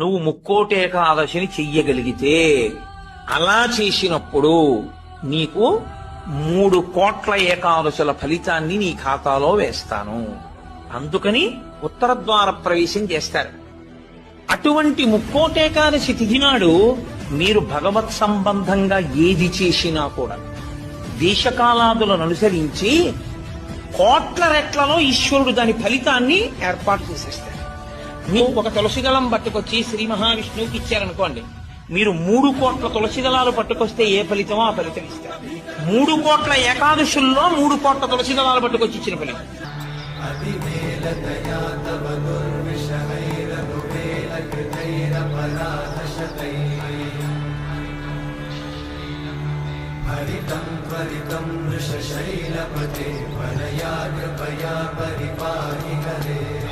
నువ్వు ముక్కోటి ఏకాదశిని చెయ్యగలిగితే, అలా చేసినప్పుడు నీకు 3 కోట్ల ఏకాదశుల ఫలితాన్ని నీ ఖాతాలో వేస్తాను. అందుకని ఉత్తర ద్వార ప్రవేశం చేస్తారు. అటువంటి ముక్కోటేకాదశి తిథి నాడు మీరు భగవత్ సంబంధంగా ఏది చేసినా కూడా దేశకాలాదులను అనుసరించి కోట్ల రెట్లలో ఈశ్వరుడు దాని ఫలితాన్ని ఏర్పాటు చేసేస్తారు. మీరు ఒక తులసి దళం పట్టుకొచ్చి శ్రీ మహావిష్ణువుకి ఇచ్చారనుకోండి, మీరు 3 కోట్ల తులసి దళాలు పట్టుకొస్తే ఏ ఫలితమో ఆ ఫలితం ఇస్తారు. 3 కోట్ల ఏకాదశుల్లో 3 కోట్ల తులసి దళాలు పట్టుకొచ్చి ఇచ్చిన ఫలితం. हरितं त्वरितं वृषशैलपते वरया कृपया परिपाहि हरे।